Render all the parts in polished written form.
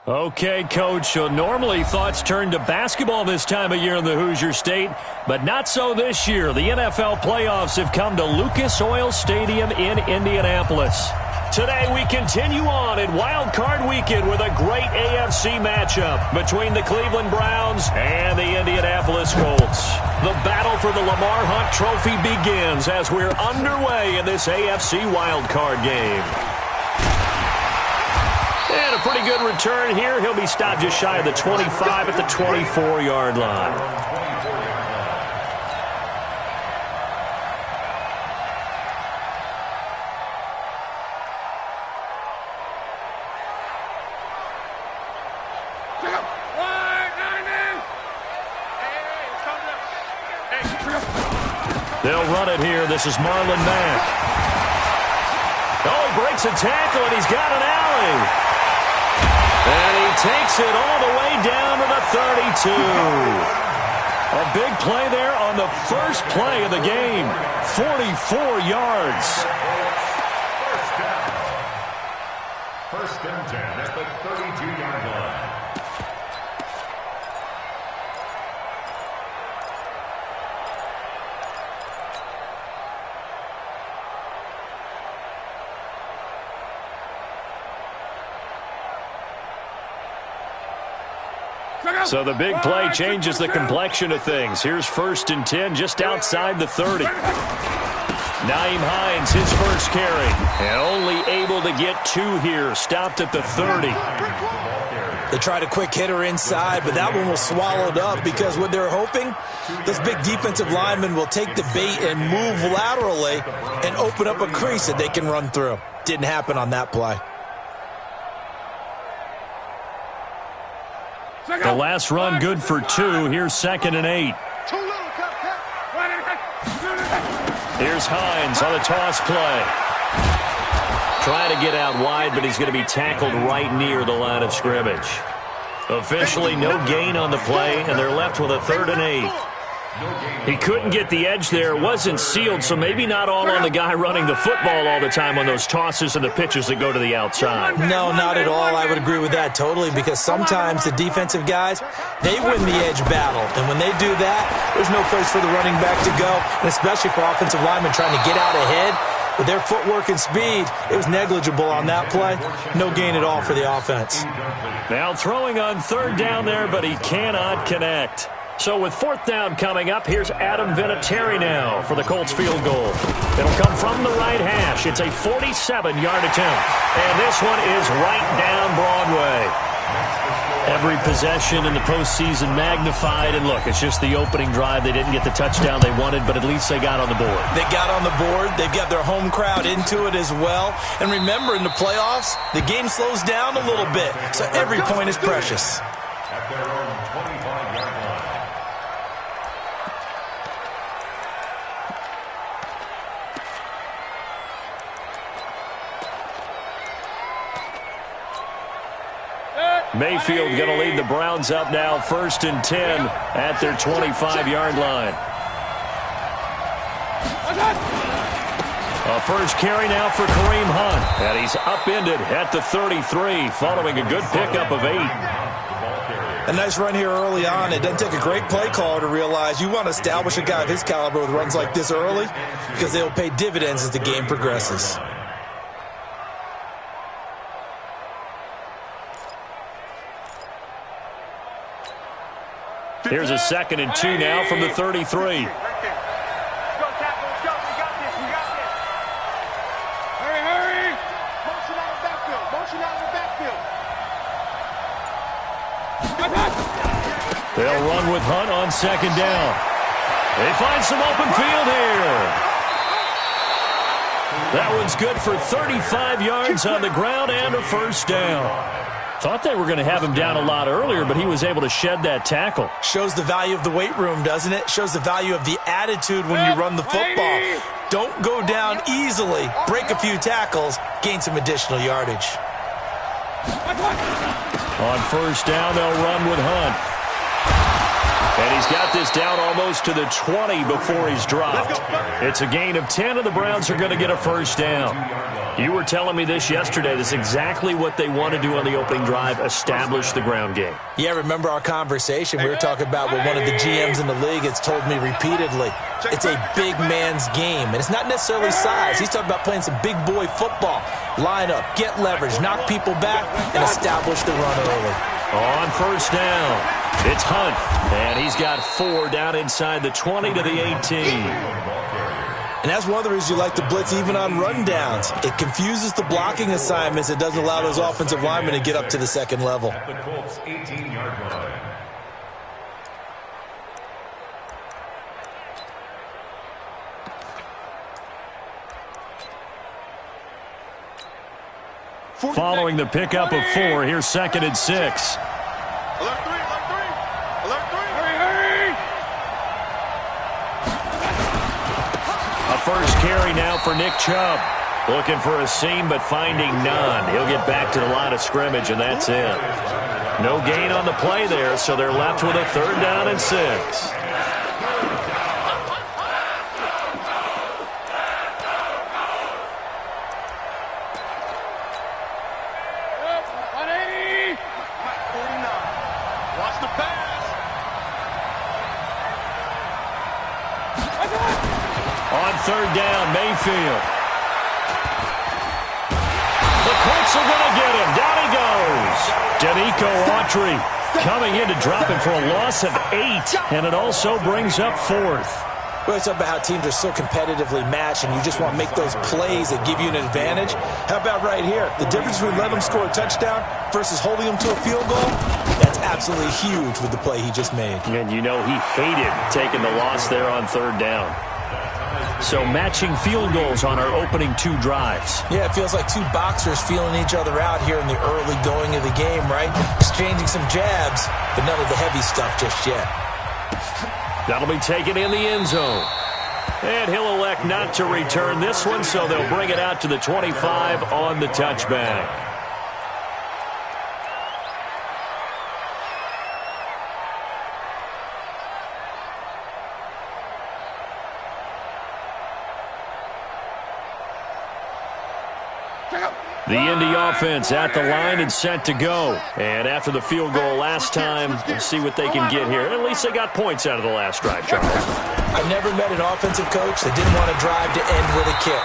Okay, Coach, so normally thoughts turn to basketball this time of year in the Hoosier State, but not so this year. The NFL playoffs have come to Lucas Oil Stadium in Indianapolis. Today we continue on in Wild Card Weekend with a great AFC matchup between the Cleveland Browns and the Indianapolis Colts. The battle for the Lamar Hunt Trophy begins as we're underway in this AFC Wild Card game. And a pretty good return here. He'll be stopped just shy of the 25 at the 24-yard line. They'll run it here. This is Marlon Mack. Oh, he breaks a tackle, and he's got an alley. And he takes it all the way down to the 32. A big play there on the first play of the game. 44 yards. First and 10 at the 32-yard line. So the big play changes the complexion of things. Here's first and 10 just outside the 30. Nyheim Hines, his first carry. And only able to get 2 here. Stopped at the 30. They tried a quick hitter inside, but that one was swallowed up because what they're hoping, those big defensive linemen will take the bait and move laterally and open up a crease that they can run through. Didn't happen on that play. The last run good for 2. Here's second and 8. Here's Hines on a toss play. Trying to get out wide, but he's going to be tackled right near the line of scrimmage. Officially no gain on the play, and they're left with a 3rd and 8. He couldn't get the edge there. It wasn't sealed, so maybe not all on the guy running the football all the time on those tosses and the pitches that go to the outside. No, not at all. I would agree with that totally because sometimes the defensive guys, they win the edge battle. And when they do that, there's no place for the running back to go, and especially for offensive linemen trying to get out ahead. With their footwork and speed, it was negligible on that play. No gain at all for the offense. Now throwing on 3rd down there, but he cannot connect. So with 4th down coming up, here's Adam Vinatieri now for the Colts field goal. It'll come from the right hash. It's a 47-yard attempt. And this one is right down Broadway. Every possession in the postseason magnified. And look, it's just the opening drive. They didn't get the touchdown they wanted, but at least they got on the board. They got on the board. They've got their home crowd into it as well. And remember, in the playoffs, the game slows down a little bit. So every point is precious. At their own 25-yard line. Mayfield going to lead the Browns up now, 1st and 10 at their 25-yard line. A first carry now for Kareem Hunt. And he's upended at the 33 following a good pickup of 8. A nice run here early on. It doesn't take a great play caller to realize you want to establish a guy of his caliber with runs like this early because they'll pay dividends as the game progresses. Here's a 2nd and 2 now from the 33. They'll run with Hunt on 2nd down. They find some open field here. That one's good for 35 yards on the ground and a 1st down. Thought they were going to have him down a lot earlier, but he was able to shed that tackle. Shows the value of the weight room, doesn't it? Shows the value of the attitude when you run the football. Don't go down easily. Break a few tackles. Gain some additional yardage. On 1st down, they'll run with Hunt. And he's got this down almost to the 20 before he's dropped. It's a gain of 10, and the Browns are going to get a first down. You were telling me this yesterday. This is exactly what they want to do on the opening drive, establish the ground game. Yeah, remember our conversation? We were talking about what one of the GMs in the league has told me repeatedly. It's a big man's game, and it's not necessarily size. He's talking about playing some big boy football. Line up, get leverage, knock people back, and establish the run early. On first down, it's Hunt, and he's got 4 down inside the 20 to the 18. And that's one of the reasons you like to blitz even on rundowns. It confuses the blocking assignments. It doesn't allow those offensive linemen to get up to the second level. The Colts 18-yard line. Following the pickup of 4, here's 2nd and 6. Alert 3, alert 3, hurry! A first carry now for Nick Chubb. Looking for a seam, but finding none. He'll get back to the line of scrimmage, and that's it. No gain on the play there, so they're left with a 3rd down and 6. On 3rd down, Mayfield. The Colts are going to get him. Down he goes. Danico Autry coming in to drop him for a loss of 8, and it also brings up 4th. We always talk about how teams are so competitively matched, and you just want to make those plays that give you an advantage. How about right here? The difference between letting them score a touchdown versus holding them to a field goal, that's absolutely huge with the play he just made. And you know he hated taking the loss there on 3rd down. So matching field goals on our opening 2 drives. Yeah, it feels like 2 boxers feeling each other out here in the early going of the game, right? Exchanging some jabs, but none of the heavy stuff just yet. That'll be taken in the end zone. And he'll elect not to return this one, so they'll bring it out to the 25 on the touchback. The Indy offense at the line and set to go. And after the field goal last time, we'll see what they can get here. At least they got points out of the last drive, Charles. I've never met an offensive coach that didn't want to drive to end with a kick.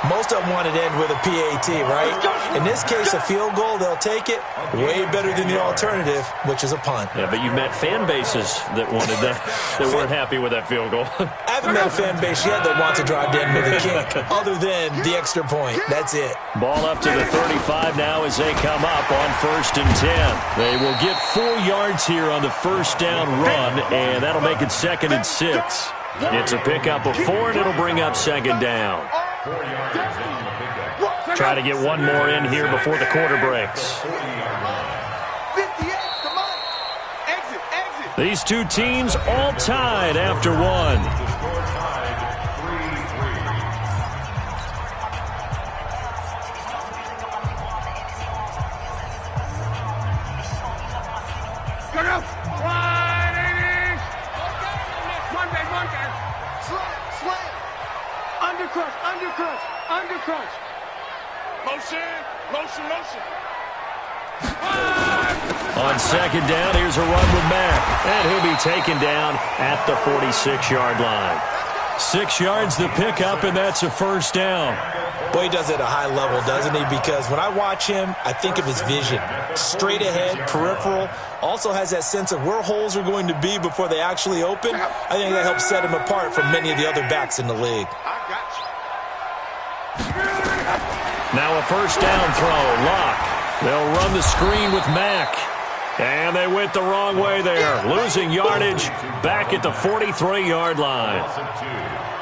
Most of them want it to end with a PAT, right? In this case, a field goal, they'll take it. Way better than the alternative, which is a punt. Yeah, but you met fan bases that wanted that, that weren't happy with that field goal. I haven't met a fan base yet that wants to drive to end with a kick, other than the extra point. That's it. Ball up to the 35 now as they come up on 1st and 10. They will get 4 yards here on the first down run, and that'll make it 2nd and 6. It's a pickup of 4, and it'll bring up 2nd down. 4 yards on the pickup. Try to get one more in here before the quarter breaks. 58, come on. Exit, exit. These 2 teams all tied after 1. The score tied 3-3. Go, go. 180. One day. Slam. Undercrush. Motion. On 2nd down, here's a run with Mack. And he'll be taken down at the 46-yard line. 6 yards the pickup, and that's a first down. Boy, he does it at a high level, doesn't he? Because when I watch him, I think of his vision. Straight ahead, peripheral. Also has that sense of where holes are going to be before they actually open. I think that helps set him apart from many of the other backs in the league. I got you. Now a first down throw. Lock. They'll run the screen with Mack. And they went the wrong way there. Losing yardage back at the 43-yard line.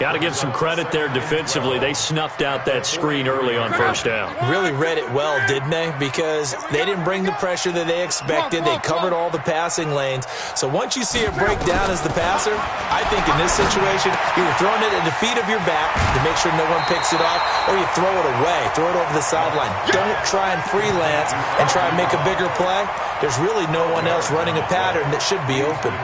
Got to give some credit there defensively. They snuffed out that screen early on first down. Really read it well, didn't they? Because they didn't bring the pressure that they expected. They covered all the passing lanes. So once you see it break down as the passer, I think in this situation, you're throwing it at the feet of your back to make sure no one picks it off, or you throw it away, throw it over the sideline. Don't try and freelance and try and make a bigger play. There's really no one else running a pattern that should be open.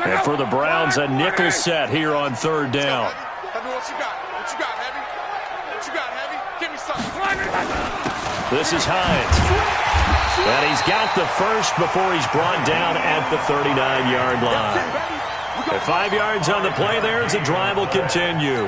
And for the Browns, a nickel set here on third down. Heavy, what you got? What you got, Heavy? What you got, Heavy? Give me something. This is Hines. And he's got the first before he's brought down at the 39-yard line. At 5 yards on the play there as the drive will continue.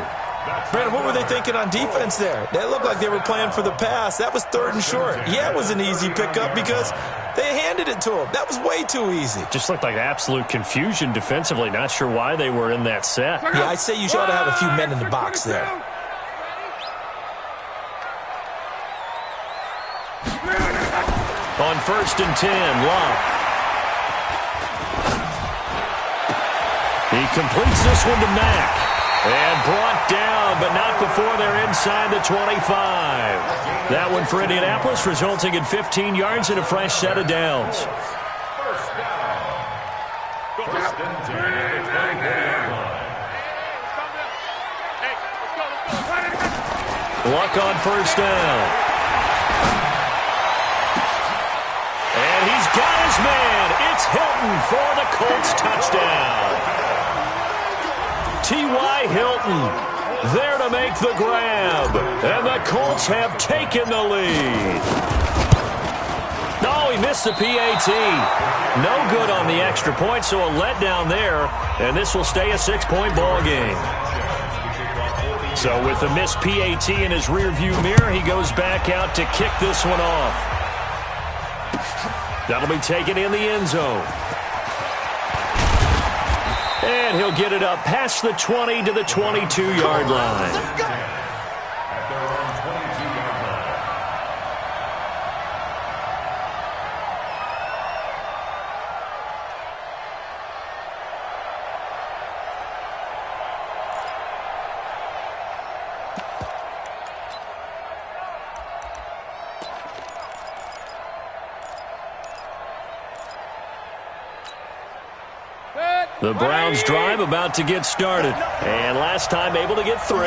Brandon, what were they thinking on defense there? They looked like they were playing for the pass. That was 3rd and short. Yeah, it was an easy pickup because they handed it to him. That was way too easy. Just looked like absolute confusion defensively. Not sure why they were in that set. Yeah, I'd say you should have a few men in the box there. On 1st and 10, Love. He completes this one to Mack. And brought down, but not before they're inside the 25. That one for Indianapolis, resulting in 15 yards and a fresh set of downs. First down. First and 10 at the 24-yard line. Luck on first down. And he's got his man. It's Hilton for the Colts touchdown. T.Y. Hilton there to make the grab. And the Colts have taken the lead. No, he missed the PAT. No good on the extra point, so a letdown there. And this will stay a 6-point ball game. So with the missed PAT in his rearview mirror, he goes back out to kick this one off. That'll be taken in the end zone. And he'll get it up past the 20 to the 22-yard line. The Browns drive about to get started. And last time able to get 3.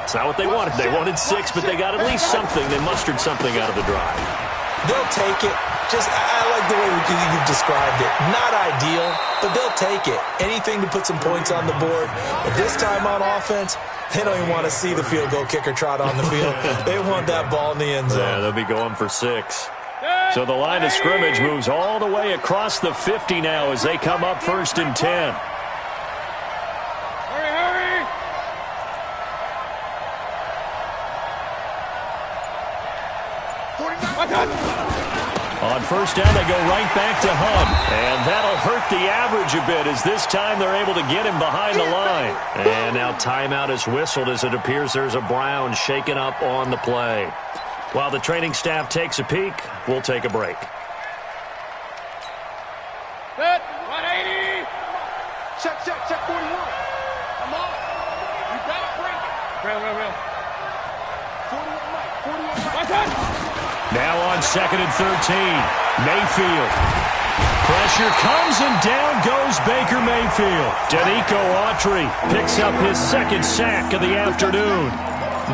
It's not what they wanted. They wanted 6, but they got at least something. They mustered something out of the drive. They'll take it. I like the way you've described it. Not ideal, but they'll take it. Anything to put some points on the board. But this time on offense, they don't even want to see the field goal kicker trot on the field. They want that ball in the end zone. Yeah, they'll be going for 6. So the line of scrimmage moves all the way across the 50 now as they come up 1st and 10. Hurry! On first down, they go right back to Hunt. And that'll hurt the average a bit as this time they're able to get him behind the line. And now timeout is whistled as it appears there's a Brown shaken up on the play. While the training staff takes a peek, we'll take a break. Set, 180. Check 41. Come on. You better bring it. Real. 41 Mike. Now on 2nd and 13, Mayfield. Pressure comes and down goes Baker Mayfield. Danico Autry picks up his 2nd sack of the afternoon.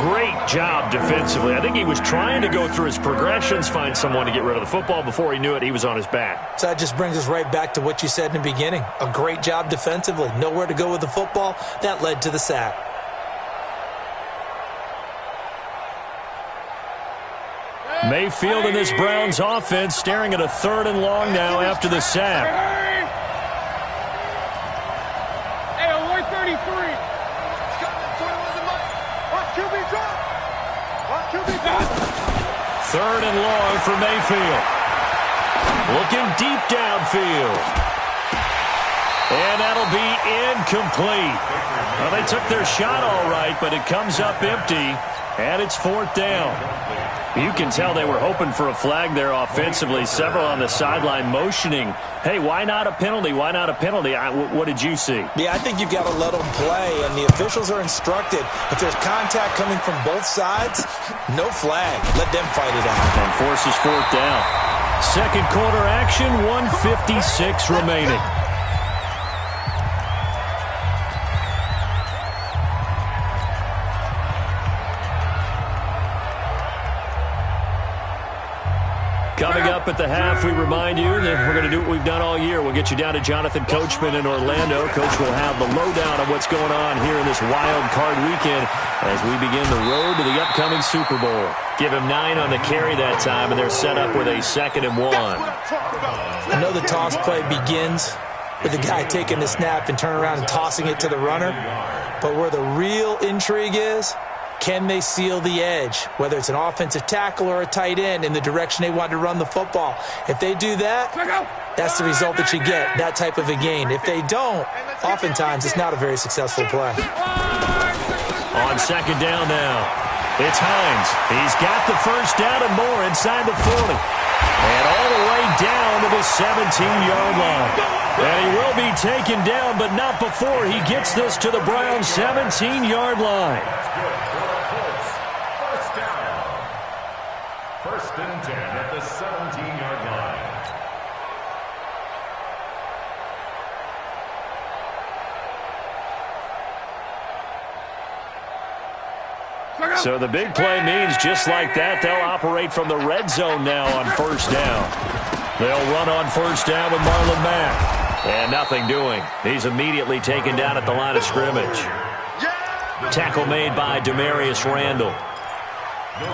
Great job defensively. I think he was trying to go through his progressions, find someone to get rid of the football. Before he knew it, he was on his back. So that just brings us right back to what you said in the beginning. A great job defensively. Nowhere to go with the football. That led to the sack. Mayfield and this Browns offense staring at a 3rd and long now after the sack. Hey, alert 33. Third and long for Mayfield. Looking deep downfield. And that'll be incomplete. Well, they took their shot all right, but it comes up empty, and it's 4th down. You can tell they were hoping for a flag there offensively. Several on the sideline motioning, hey, why not a penalty? Why not a penalty? What did you see? Yeah, I think you've got to let them play, and the officials are instructed. If there's contact coming from both sides, no flag. Let them fight it out. And forces 4th down. 2nd quarter action, 1:56 remaining. Coming up at the half, we remind you that we're going to do what we've done all year. We'll get you down to Jonathan Coachman in Orlando. Coach will have the lowdown of what's going on here in this wild card weekend as we begin the road to the upcoming Super Bowl. Give him 9 on the carry that time, and they're set up with a 2nd and 1. I know the toss play begins with the guy taking the snap and turning around and tossing it to the runner. But where the real intrigue is, can they seal the edge, whether it's an offensive tackle or a tight end, in the direction they want to run the football? If they do that, that's the result that you get, that type of a gain. If they don't, oftentimes it's not a very successful play. On 2nd down now, it's Hines. He's got the first down and more inside the 40. And all the way down to the 17-yard line. And he will be taken down, but not before he gets this to the Browns' 17-yard line. First and 10 at the 17-yard line. So the big play means just like that, they'll operate from the red zone now on 1st down. They'll run on 1st down with Marlon Mack. And nothing doing. He's immediately taken down at the line of scrimmage. Tackle made by Demarius Randall.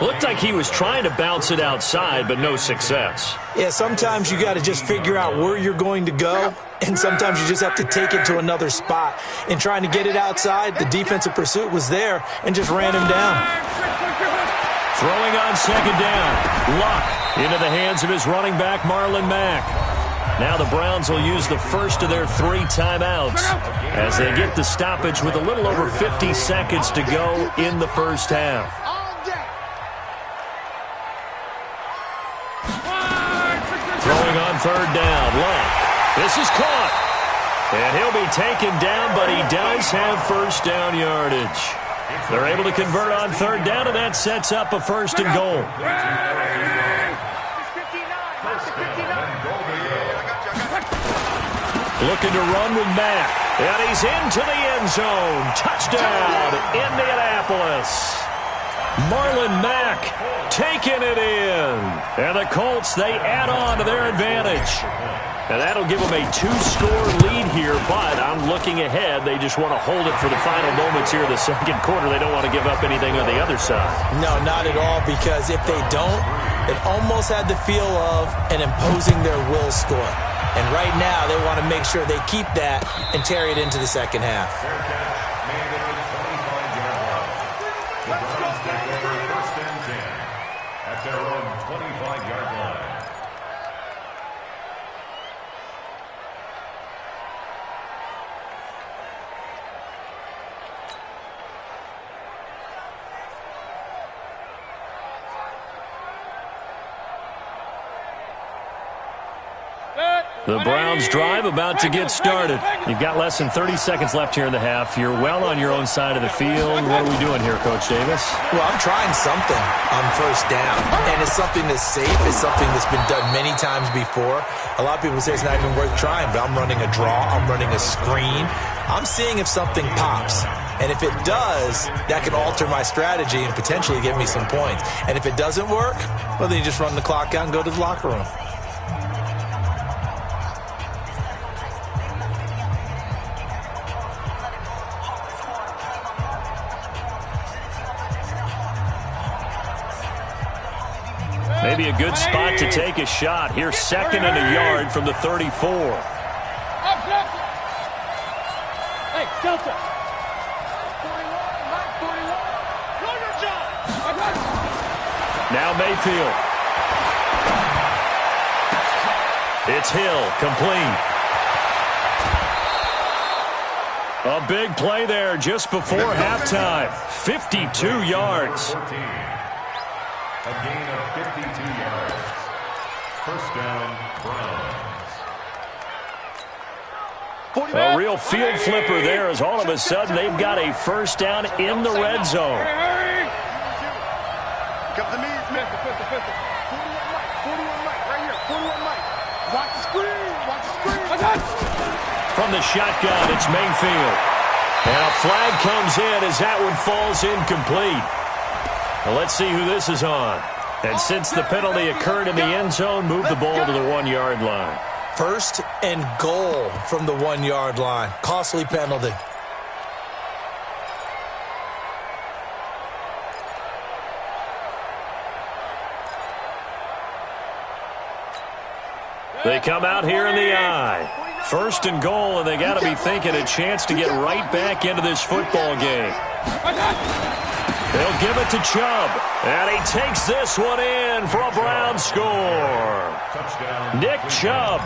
Looked like he was trying to bounce it outside, but no success. Yeah, sometimes you got to just figure out where you're going to go, and sometimes you just have to take it to another spot. In trying to get it outside, the defensive pursuit was there and just ran him down. Throwing on 2nd down. Luck into the hands of his running back, Marlon Mack. Now the Browns will use the first of their 3 timeouts as they get the stoppage with a little over 50 seconds to go in the first half. Throwing on 3rd down. Luck. This is caught. And he'll be taken down, but he does have first down yardage. They're able to convert on 3rd down, and that sets up a 1st and goal. Looking to run with Mack. And he's into the end zone. Touchdown, Indianapolis. Marlon Mack taking it in. And the Colts, they add on to their advantage. And that'll give them a 2-score lead here, but I'm looking ahead. They just want to hold it for the final moments here in the 2nd quarter. They don't want to give up anything on the other side. No, not at all, because if they don't, it almost had the feel of an imposing their will score. And right now, they want to make sure they keep that and carry it into the 2nd half. At their own 25-yard line. The Browns drive about to get started. You've got less than 30 seconds left here in the half. You're well on your own side of the field. What are we doing here, Coach Davis? Well, I'm trying something on 1st down, and it's something that's safe. It's something that's been done many times before. A lot of people say it's not even worth trying, but I'm running a draw. I'm running a screen. I'm seeing if something pops. And if it does, that can alter my strategy and potentially give me some points. And if it doesn't work, well, then you just run the clock out and go to the locker room. Maybe a good spot to take a shot. Here's 2nd and a yard from the 34. Hey, Delta. Now Mayfield. It's Hill, complete. A big play there just before halftime. 52 yards. A gain of 52 yards. First down, Browns. A real field flipper there as all of a sudden they've got a first down in the red zone. Come to me, Smith. 41 Mike, right here. 41 Mike. Watch the screen. Watch the screen. From the shotgun, it's Mayfield. And a flag comes in as that one falls incomplete. Well, let's see who this is on. And since the penalty occurred in the end zone, move the ball to the 1-yard line. First and goal from the 1-yard line. Costly penalty. They come out here in the I. First and goal, and they got to be thinking a chance to get right back into this football game. They'll give it to Chubb, and he takes this one in for a Brown score. Nick Chubb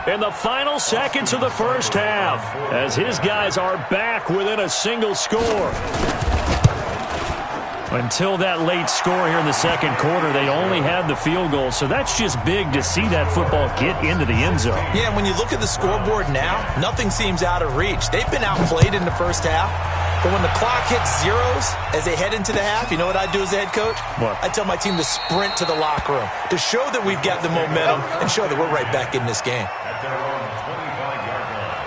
in the final seconds of the first half as his guys are back within a single score. Until that late score here in the second quarter, they only had the field goal, so that's just big to see that football get into the end zone. Yeah, when you look at the scoreboard now, nothing seems out of reach. They've been outplayed in the first half, but when the clock hits zeros as they head into the half, you know what I do as a head coach? What? I tell my team to sprint to the locker room to show that we've got the momentum and show that we're right back in this game. At their own 25-yard line.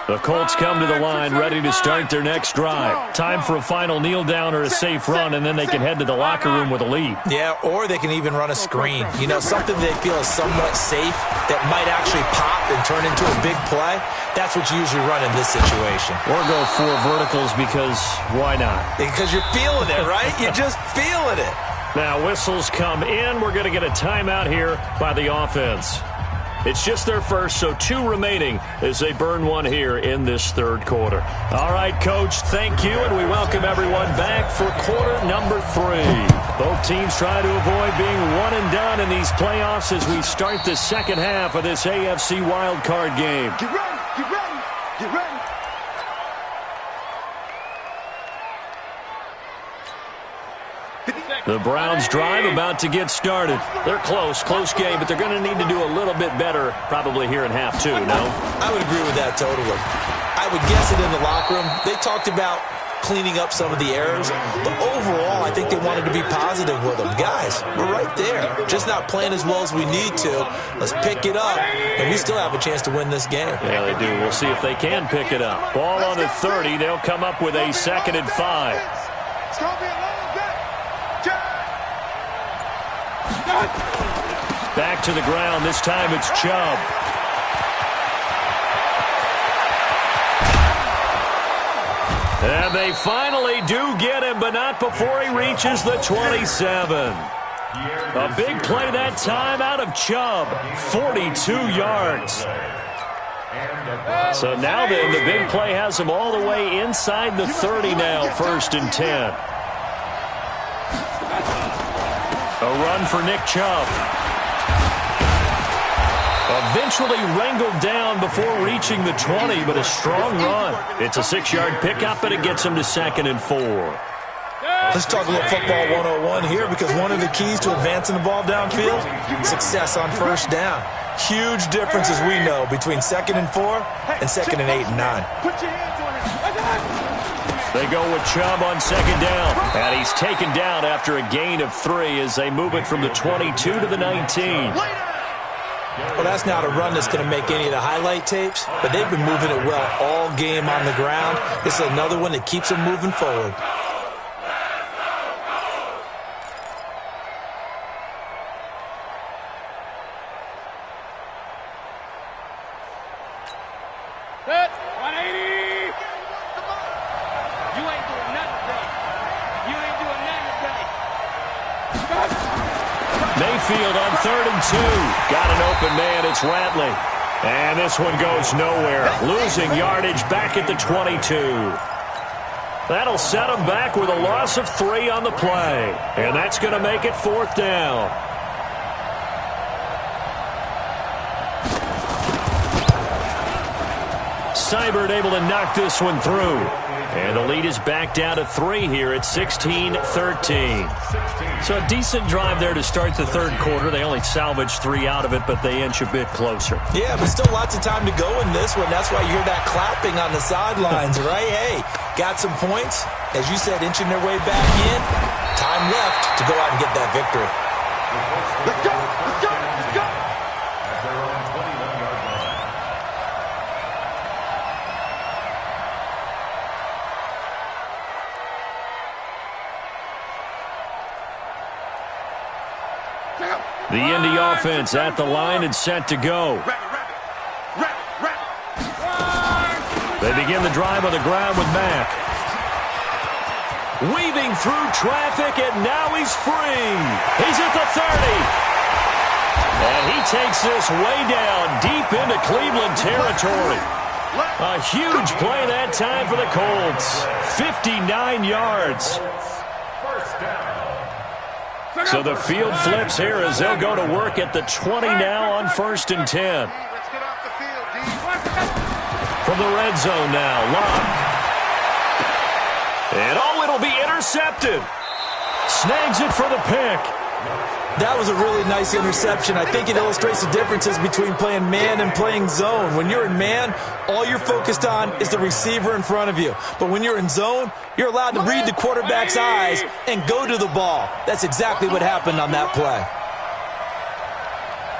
The Colts come to the line ready to start their next drive. Time for a final kneel down or a safe run, and then they can head to the locker room with a lead. Yeah, or they can even run a screen. You know, something they feel is somewhat safe that might actually pop and turn into a big play. That's what you usually run in this situation. Or go 4 verticals because why not? Because you're feeling it, right? You're just feeling it. Now whistles come in. We're going to get a timeout here by the offense. It's just their first, so 2 remaining as they burn one here in this third quarter. All right, Coach, thank you, and we welcome everyone back for quarter number 3. Both teams try to avoid being one and done in these playoffs as we start the second half of this AFC wildcard game. Get ready, get ready, get ready. The Browns drive about to get started. They're close game, but they're going to need to do a little bit better probably here in half 2, no? I would agree with that totally. I would guess it in the locker room. They talked about cleaning up some of the errors, but overall I think they wanted to be positive with them. Guys, we're right there. Just not playing as well as we need to. Let's pick it up, and we still have a chance to win this game. Yeah, they do. We'll see if they can pick it up. Ball on the 30. They'll come up with a 2nd and 5. It's going to be a long day. Back to the ground. This time it's Chubb. And they finally do get him, but not before he reaches the 27. A big play that time out of Chubb. 42 yards. So now then, the big play has him all the way inside the 30 now, 1st and 10. A run for Nick Chubb. Eventually wrangled down before reaching the 20, but a strong run. It's a 6-yard pickup, and it gets him to 2nd and 4. Let's talk a little football 101 here, because one of the keys to advancing the ball downfield, success on first down. Huge difference, as we know, between 2nd and 4 and 2nd and 8 and 9. Put your hands on it. They go with Chubb on 2nd down, and he's taken down after a gain of 3 as they move it from the 22 to the 19. Well, that's not a run that's going to make any of the highlight tapes, but they've been moving it well all game on the ground. This is another one that keeps them moving forward. Set, 180. You ain't doing nothing today. You ain't doing nothing today. Mayfield on 3rd and 2. Got an open man. It's Ratley. And this one goes nowhere. Losing yardage back at the 22. That'll set him back with a loss of 3 on the play. And that's going to make it 4th down. Seibert able to knock this one through. And the lead is back down to 3 here at 16-13. So a decent drive there to start the third quarter. They only salvaged 3 out of it, but they inch a bit closer. Yeah, but still lots of time to go in this one. That's why you hear that clapping on the sidelines, right? Hey, got some points. As you said, inching their way back in. Time left to go out and get that victory. Let's go, let's go, let's go. At their own 21-yard line. The Indy offense at the line and set to go. They begin the drive on the ground with Mack. Weaving through traffic, and now he's free. He's at the 30. And he takes this way down deep into Cleveland territory. A huge play that time for the Colts. 59 yards. So the field flips here as they'll go to work at the 20 now on 1st and 10. From the red zone now, Locke. And it'll be intercepted. Snags it for the pick. That was a really nice interception. I think it illustrates the differences between playing man and playing zone. When you're in man, all you're focused on is the receiver in front of you. But when you're in zone, you're allowed to read the quarterback's eyes and go to the ball. That's exactly what happened on that play.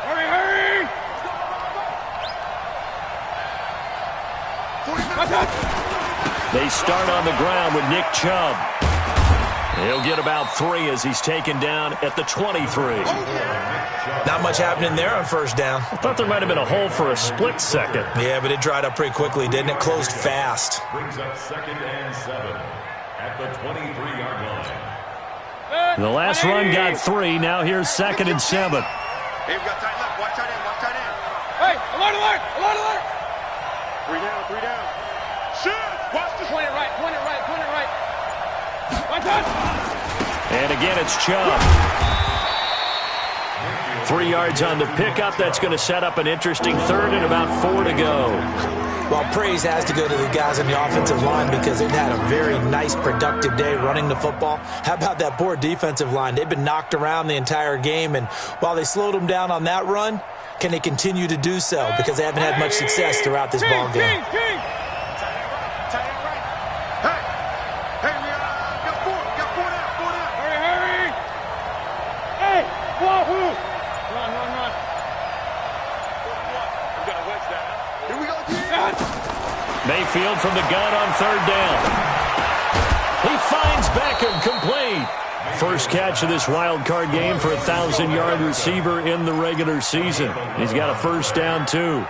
Hurry! They start on the ground with Nick Chubb. He'll get about 3 as he's taken down at the 23. Not much happening there on 1st down. I thought there might have been a hole for a split second. Yeah, but it dried up pretty quickly, didn't it? Closed fast. Brings up 2nd and 7 at the 23-yard line. The last run got 3. Now here's 2nd and 7. Hey, we got tight left. Watch tight end. Watch tight end. Hey, alert! 3 down. 3 down. Shoot! Watch this. Point it right. Watch out! And again, it's Chubb. 3 yards on the pickup. That's going to set up an interesting 3rd and about 4 to go. Well, praise has to go to the guys on the offensive line because they've had a very nice, productive day running the football. How about that poor defensive line? They've been knocked around the entire game, and while they slowed them down on that run, can they continue to do so? Because they haven't had much success throughout this ball game. Mayfield from the gun on 3rd down. He finds Beckham complete. First catch of this wild card game for a 1,000-yard receiver in the regular season. He's got a 1st down, too.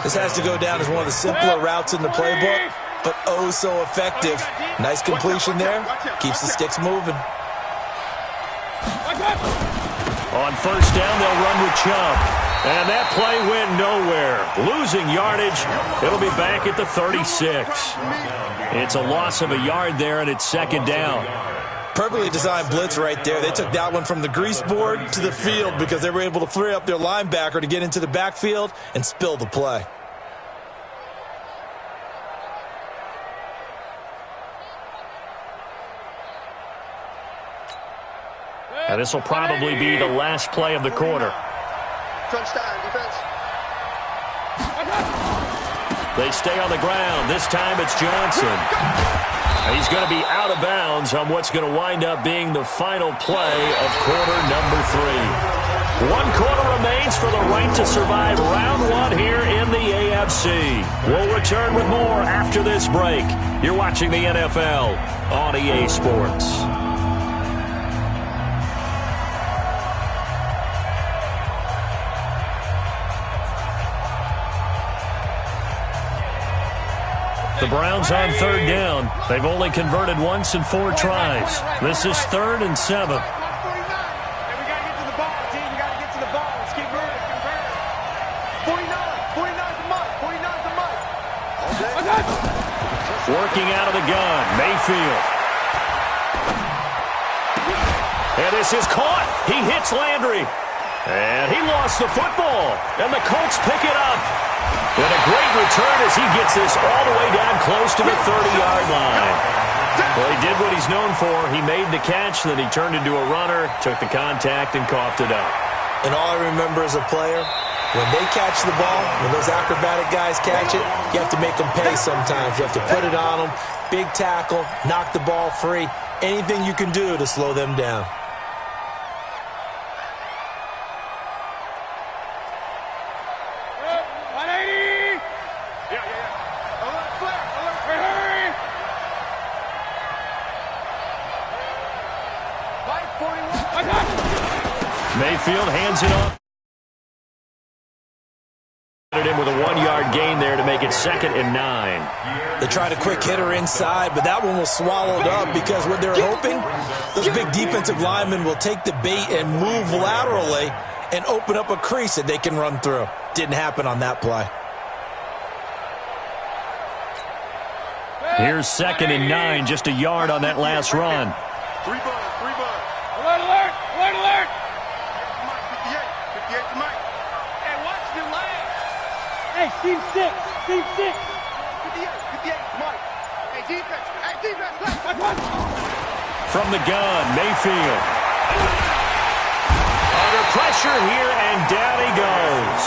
This has to go down as one of the simpler routes in the playbook, but oh so effective. Nice completion there. Keeps the sticks moving. On 1st down, they'll run with Chubb. And that play went nowhere. Losing yardage. It'll be back at the 36. It's a loss of a yard there, and it's 2nd down. Perfectly designed blitz right there. They took that one from the grease board to the field because they were able to free up their linebacker to get into the backfield and spill the play. And this will probably be the last play of the quarter. Touchdown, defense. They stay on the ground. This time it's Johnson. He's going to be out of bounds on what's going to wind up being the final play of quarter number 3. 1 quarter remains for the right to survive round 1 here in the AFC. We'll return with more after this break. You're watching the NFL on EA Sports. The Browns on 3rd down. They've only converted once in 4 tries. This is 3rd and 7. Hey, we got to get to the ball, team. We got to get to the ball. Let's keep moving. 49's the mark. 49's the mark. Working out of the gun, Mayfield. And this is caught. He hits Landry. And he lost the football. And the Colts pick it up. And a great return as he gets this all the way down close to the 30-yard line. Well, he did what he's known for. He made the catch, then he turned into a runner, took the contact, and coughed it up. And all I remember as a player, when they catch the ball, when those acrobatic guys catch it, you have to make them pay sometimes. You have to put it on them, big tackle, knock the ball free, anything you can do to slow them down. Mayfield hands it off. In with a 1-yard gain there to make it 2nd and 9. They tried a quick hitter inside, but that one was swallowed up because what they're hoping, those big defensive linemen will take the bait and move laterally and open up a crease that they can run through. Didn't happen on that play. Here's 2nd and 9, just a yard on that last run. 3 bud. Alert, alert, alert, alert. 58 to Mike. Hey, watch the leg. Hey, team 6, team 6. 58 to Mike. Hey, defense, left. From the gun, Mayfield. Under pressure here, and down he goes.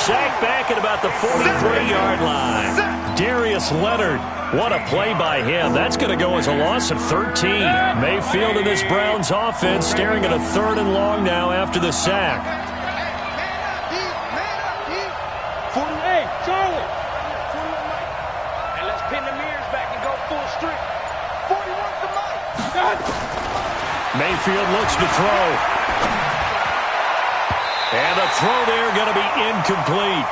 Sacked back at about the 43-yard line. Darius Leonard, what a play by him. That's going to go as a loss of 13. Mayfield in this Browns offense staring at a 3rd and long now after the sack. Hey, Charlie. Hey, let's pin the mirrors back and go full strength. 41 to Mike. Mayfield looks to throw. And the throw there going to be incomplete.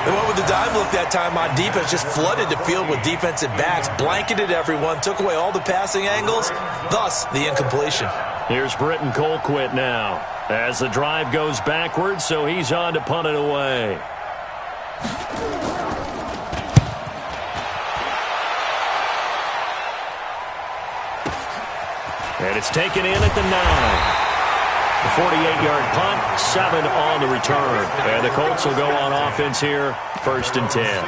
They went with the dime look that time on defense, just flooded the field with defensive backs, blanketed everyone, took away all the passing angles, thus the incompletion. Here's Britton Colquitt now as the drive goes backwards, so he's on to punt it away. And it's taken in at the 9. The 48-yard punt, 7 on the return. And the Colts will go on offense here, 1st and 10.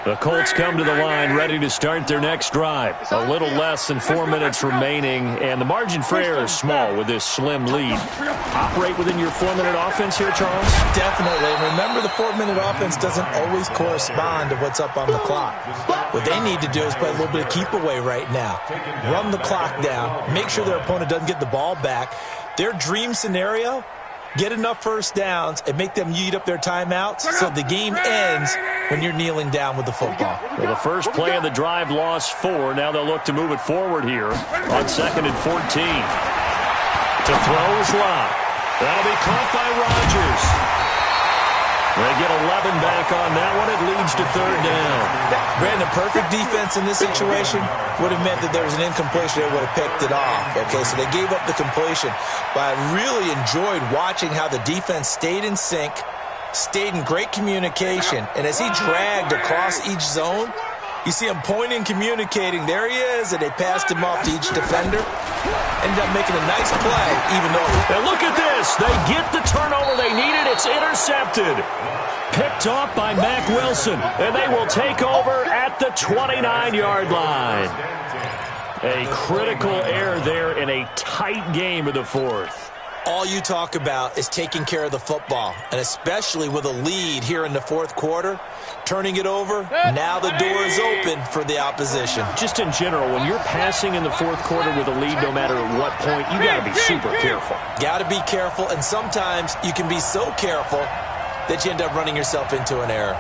The Colts come to the line ready to start their next drive. A little less than 4 minutes remaining, and the margin for error is small with this slim lead. Operate within your 4-minute offense here, Charles? Definitely. And remember, the 4-minute offense doesn't always correspond to what's up on the clock. What they need to do is play a little bit of keep away right now. Run the clock down. Make sure their opponent doesn't get the ball back. Their dream scenario, get enough first downs and make them eat up their timeouts so the game ends when you're kneeling down with the football. Well, the first play of the drive lost 4. Now they'll look to move it forward here on 2nd and 14. To throw is Lott. That'll be caught by Rodgers. They get 11 back on that one. It leads to 3rd down. Brandon, perfect defense in this situation would have meant that there was an incompletion. They would have picked it off. Okay, so they gave up the completion. But I really enjoyed watching how the defense stayed in sync, stayed in great communication, and as he dragged across each zone, you see him pointing, communicating. There he is, and they passed him off to each defender. Ended up making a nice play, even though... And look at this. They get the turnover they needed. It's intercepted. Picked off by Mack Wilson, and they will take over at the 29-yard line. A critical error there in a tight game of the 4th. All you talk about is taking care of the football, and especially with a lead here in the 4th quarter, turning it over, now the door is open for the opposition. Just in general, when you're passing in the 4th quarter with a lead, no matter at what point, you got to be super careful. Got to be careful, and sometimes you can be so careful that you end up running yourself into an error.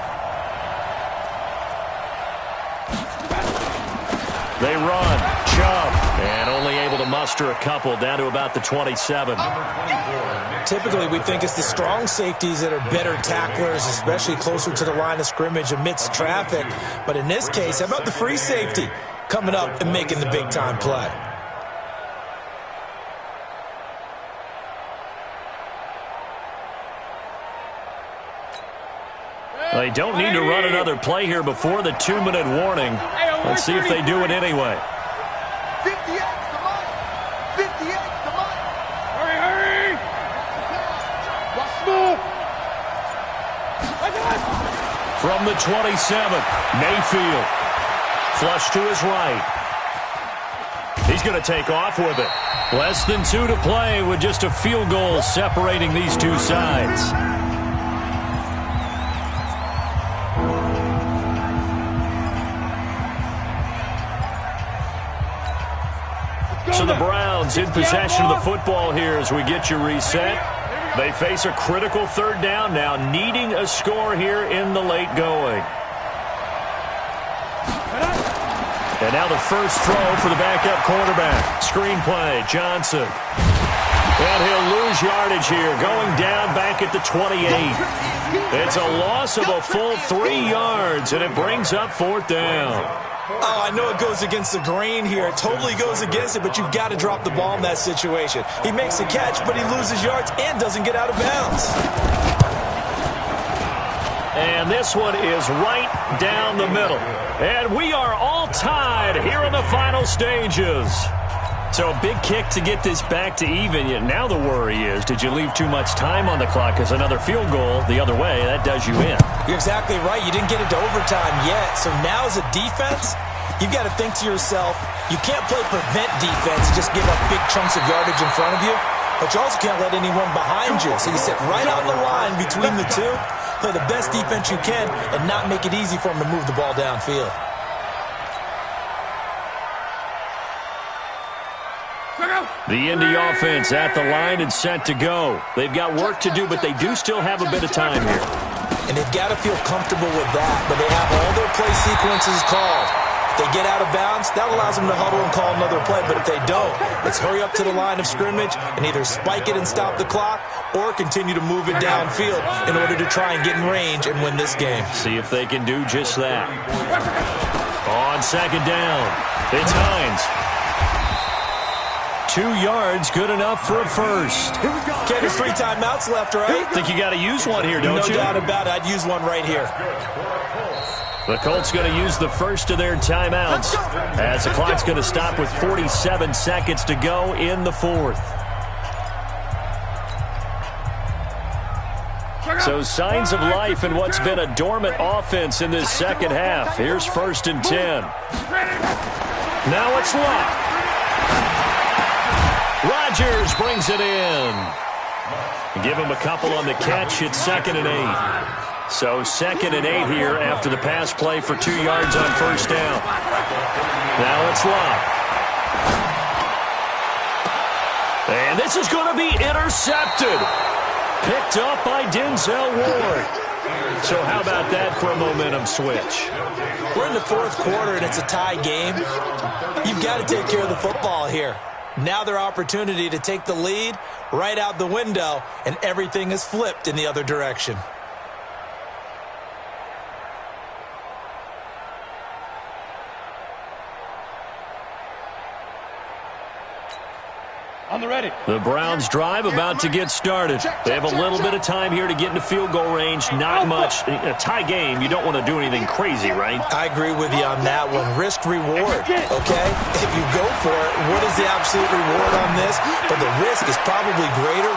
They run, Chubb, and only able to muster a couple down to about the 27. Typically, we think it's the strong safeties that are better tacklers, especially closer to the line of scrimmage amidst traffic. But in this case, how about the free safety coming up and making the big-time play? They don't need to run another play here before the 2-minute warning. Let's see if they do it anyway. 58 to Mike. 58 to Mike. Hurry! Watch smooth. From the 27, Mayfield. Flush to his right. He's going to take off with it. Less than 2 to play with just a field goal separating these two sides. So the Browns in possession of the football here as we get you reset. They face a critical 3rd down now, needing a score here in the late going. And now the first throw for the backup quarterback. Screenplay, Johnson. And he'll lose yardage here, going down back at the 28. It's a loss of a full 3 yards, and it brings up 4th down. Oh, I know it goes against the grain here. It totally goes against it, but you've got to drop the ball in that situation. He makes the catch, but he loses yards and doesn't get out of bounds. And this one is right down the middle. And we are all tied here in the final stages. So a big kick to get this back to even. Yet now the worry is, did you leave too much time on the clock? Because another field goal the other way, that does you in. You're exactly right. You didn't get into overtime yet. So now as a defense, you've got to think to yourself, you can't play prevent defense, just give up big chunks of yardage in front of you. But you also can't let anyone behind you. So you sit right on the line between the two, play the best defense you can, and not make it easy for them to move the ball downfield. The Indy offense at the line and set to go. They've got work to do, but they do still have a bit of time here. And they've got to feel comfortable with that, but they have all their play sequences called. If they get out of bounds, that allows them to huddle and call another play, but if they don't, let's hurry up to the line of scrimmage and either spike it and stop the clock or continue to move it downfield in order to try and get in range and win this game. See if they can do just that. On 2nd down, it's Hines. 2 yards, good enough for a first. Okay, there's 3 timeouts left, right? Think you got to use one here, don't you? No doubt about it. I'd use one right here. The Colts going to use the first of their timeouts as the clock's going to stop with 47 seconds to go in the 4th. So signs of life in what's been a dormant offense in this second half. Here's 1st and 10. Now it's Luck. Rodgers brings it in. Give him a couple on the catch. It's 2nd and 8. So 2nd and 8 here after the pass play for 2 yards on 1st down. Now it's Luck. And this is going to be intercepted. Picked up by Denzel Ward. So how about that for a momentum switch? We're in the 4th quarter and it's a tie game. You've got to take care of the football here. Now their opportunity to take the lead right out the window, and everything is flipped in the other direction. On the ready. The Browns drive about to get started. They have a little bit of time here to get into field goal range. Not much. A tie game, you don't want to do anything crazy, right? I agree with you on that one. Risk reward, okay? If you go for it, what is the absolute reward on this? But the risk is probably greater.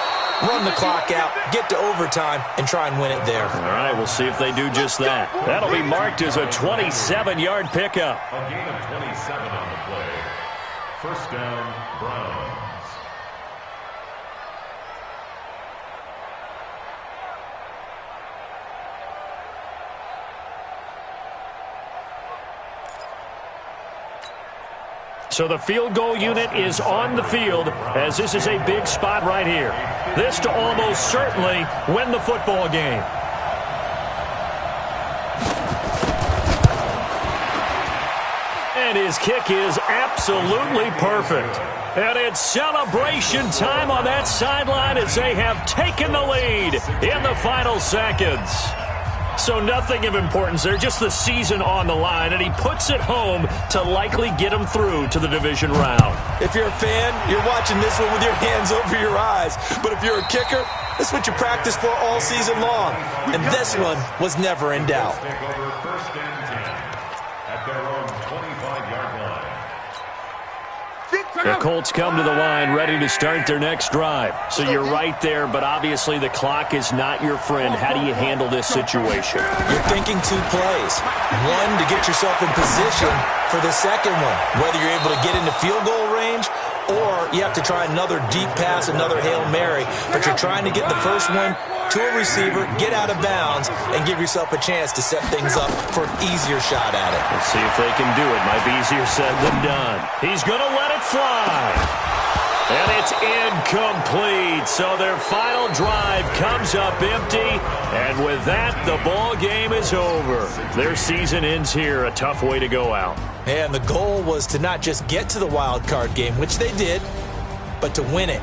Run the clock out, get to overtime, and try and win it there. All right, we'll see if they do just that. That'll be marked as a 27-yard pickup. A gain of 27 on the play. 1st down, Browns. So the field goal unit is on the field as this is a big spot right here. This to almost certainly win the football game. And his kick is absolutely perfect. And it's celebration time on that sideline as they have taken the lead in the final seconds. So nothing of importance there, just the season on the line, and he puts it home to likely get him through to the division round. If you're a fan, you're watching this one with your hands over your eyes. But if you're a kicker, this is what you practice for all season long. And this one was never in doubt. Take over 1st and 10 at their own 25-yard line. The Colts come to the line ready to start their next drive. So you're right there, but obviously the clock is not your friend. How do you handle this situation? You're thinking 2 plays. One, to get yourself in position for the second one, whether you're able to get into field goal range or you have to try another deep pass, another Hail Mary. But you're trying to get the first one to a receiver, get out of bounds, and give yourself a chance to set things up for an easier shot at it. Let's see if they can do it. Might be easier said than done. He's going to let it fly. And it's incomplete. lead. So their final drive comes up empty. And with that, the ball game is over. Their season ends here. A tough way to go out. And the goal was to not just get to the wild card game, which they did, but to win it.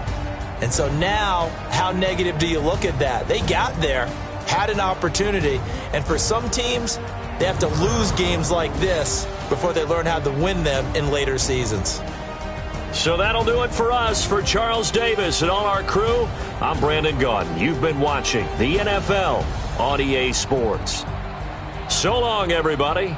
And so now, how negative do you look at that? They got there, had an opportunity, and for some teams, they have to lose games like this before they learn how to win them in later seasons. So that'll do it for us. For Charles Davis and all our crew, I'm Brandon Gaudin. You've been watching the NFL on EA Sports. So long, everybody.